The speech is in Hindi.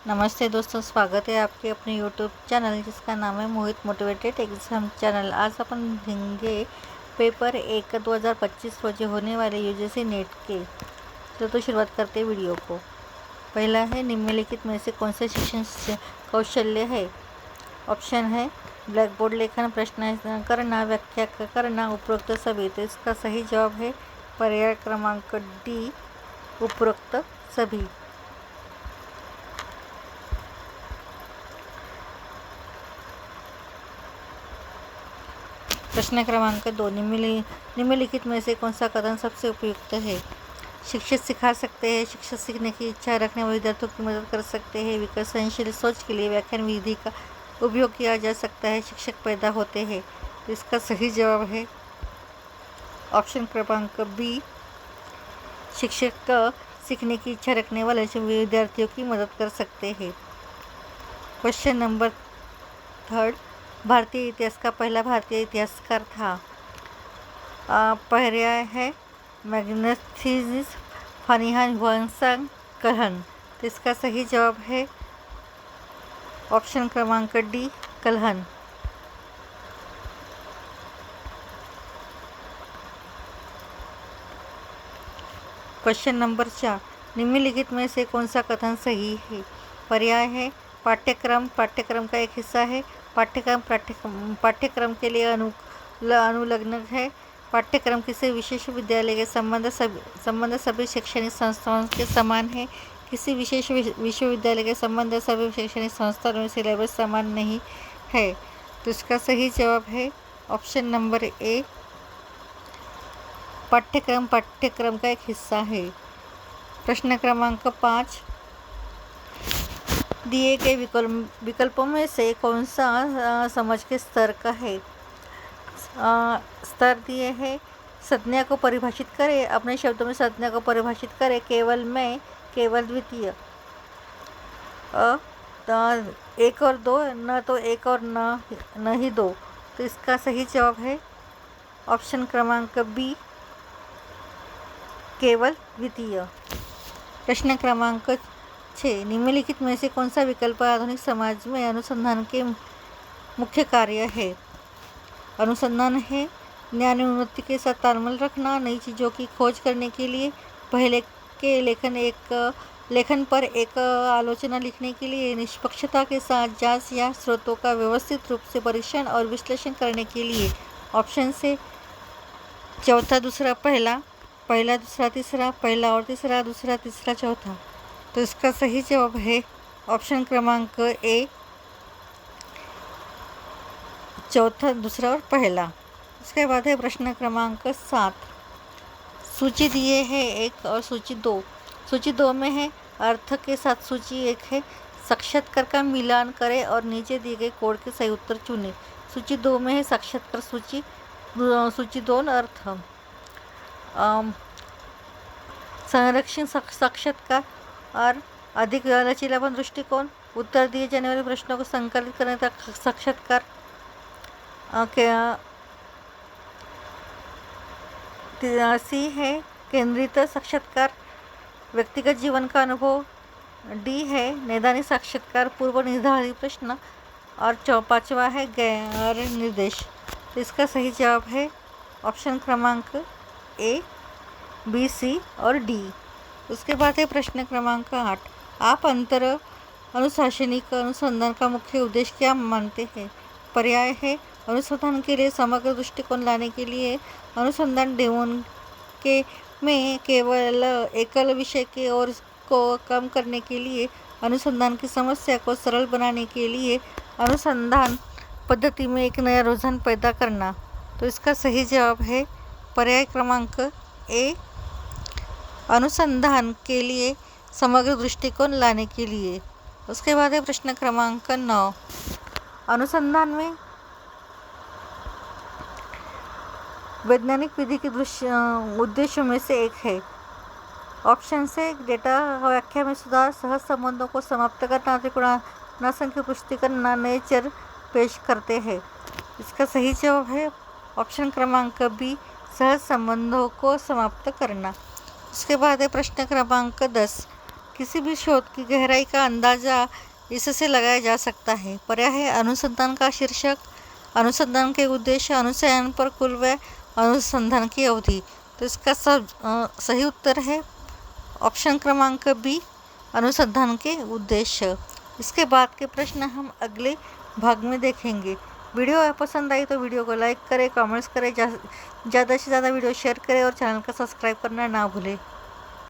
नमस्ते दोस्तों, स्वागत है आपके अपने यूट्यूब चैनल जिसका नाम है मोहित मोटिवेटेड एग्जाम चैनल। आज अपन देखेंगे पेपर 1 2025 रोजे होने वाले यूजीसी नेट के। तो शुरुआत करते हैं वीडियो को। पहला है, निम्नलिखित में से कौन से शिक्षण कौशल्य है? ऑप्शन है ब्लैक बोर्ड लेखन, प्रश्न करना, व्याख्या करना, उपरोक्त सभी। तो इसका सही जवाब है पर्याय क्रमांक डी, उपरोक्त सभी। प्रश्न क्रमांक 2, निम्नलिखित में से कौन सा कथन सबसे उपयुक्त है? शिक्षक सिखा सकते हैं, शिक्षक सीखने की इच्छा रखने वाले विद्यार्थियों की मदद कर सकते हैं, विकसनशील सोच के लिए व्याख्यान विधि का उपयोग किया जा सकता है, शिक्षक पैदा होते हैं। तो इसका सही जवाब है ऑप्शन क्रमांक बी, शिक्षक सीखने की इच्छा रखने वाले विद्यार्थियों की मदद कर सकते हैं। क्वेश्चन नंबर 3, भारतीय इतिहास का पहला भारतीय इतिहासकार था? पर्याय है मैग्नेथिस, फनिहान, ह्वांगसांग, कल्हन। तो इसका सही जवाब है ऑप्शन क्रमांक डी, कल्हन। क्वेश्चन नंबर 4, निम्नलिखित में से कौन सा कथन सही है? पर्याय है पाठ्यक्रम का एक हिस्सा है, पाठ्यक्रम के लिए अनुलग्न है, पाठ्यक्रम किसी विशेष विद्यालय के संबंध सभी शैक्षणिक संस्थाओं के समान है, किसी विशेष विश्वविद्यालय के संबंध सभी शैक्षणिक संस्थानों में सिलेबस समान नहीं है। तो इसका सही जवाब है ऑप्शन नंबर ए, पाठ्यक्रम का एक हिस्सा है। प्रश्न क्रमांक 5, दिए गए विकल्पों में से कौन सा समझ के स्तर का है? स्तर दिए हैं, संज्ञा को परिभाषित करें, अपने शब्दों में संज्ञा को परिभाषित करें, केवल मैं, केवल द्वितीय, एक और दो, न तो एक और न ही दो। तो इसका सही जवाब है ऑप्शन क्रमांक बी, केवल द्वितीय। प्रश्न क्रमांक 6, निम्नलिखित में से कौन सा विकल्प आधुनिक समाज में अनुसंधान के मुख्य कार्य है? अनुसंधान है ज्ञान उन्नति के साथ तालमेल रखना, नई चीज़ों की खोज करने के लिए, पहले के लेखन पर एक आलोचना लिखने के लिए, निष्पक्षता के साथ जांच या स्रोतों का व्यवस्थित रूप से परीक्षण और विश्लेषण करने के लिए। ऑप्शन से चौथा, दूसरा, पहला, दूसरा, तीसरा, पहला और तीसरा, दूसरा, तीसरा, चौथा। तो इसका सही जवाब है ऑप्शन क्रमांक ए, चौथा, दूसरा और पहला। उसके बाद है प्रश्न क्रमांक 7, सूची दिए है 1 और सूची 2। सूची 2 में है अर्थ के साथ सूची 1 है, साक्षात्कार का मिलान करें और नीचे दिए गए कोड के सही उत्तर चुनें। सूची 2 में है साक्षात्कार सूची 2 अर्थ, संरक्षण साक्षात्कार और अधिक लचीलापन दृष्टिकोण, उत्तर दिए जाने वाले प्रश्नों को संकलित करने तक साक्षात्कार, सी है केंद्रित साक्षात्कार, व्यक्तिगत जीवन का अनुभव, डी है नैदानिक साक्षात्कार, पूर्व निर्धारित प्रश्न, और 5वां है गैर निर्देश। तो इसका सही जवाब है ऑप्शन क्रमांक ए, बी, सी और डी। उसके बाद है प्रश्न क्रमांक 8, आप अनुशासनिक अनुसंधान का मुख्य उद्देश्य क्या मानते हैं? पर्याय है अनुसंधान के लिए समग्र दृष्टिकोण लाने के लिए, अनुसंधान डेमोन में केवल एकल विषय के और को कम करने के लिए, अनुसंधान की समस्या को सरल बनाने के लिए, अनुसंधान पद्धति में एक नया रुझान पैदा करना। तो इसका सही जवाब है पर्याय क्रमांक ए, अनुसंधान के लिए समग्र दृष्टिकोण लाने के लिए। उसके बाद है प्रश्न क्रमांक 9, अनुसंधान में वैज्ञानिक विधि के उद्देश्यों में से एक है। ऑप्शन से डेटा व्याख्या में सुधार, सहज संबंधों को समाप्त करना, त्रिकोणासन की पुष्टि करना, नए चर पेश करते हैं। इसका सही जवाब है ऑप्शन क्रमांक बी, सहज संबंधों को समाप्त करना। उसके बाद है प्रश्न क्रमांक 10, किसी भी शोध की गहराई का अंदाजा इससे लगाया जा सकता है। पर्याय है अनुसंधान का शीर्षक, अनुसंधान के उद्देश्य, अनुसंधान पर कुल व्यय, अनुसंधान की अवधि। तो इसका सही उत्तर है ऑप्शन क्रमांक बी, अनुसंधान के उद्देश्य। इसके बाद के प्रश्न हम अगले भाग में देखेंगे। वीडियो पसंद आई तो वीडियो को लाइक करें, कमेंट्स करें, ज़्यादा से ज़्यादा वीडियो शेयर करें और चैनल को सब्सक्राइब करना ना भूलें।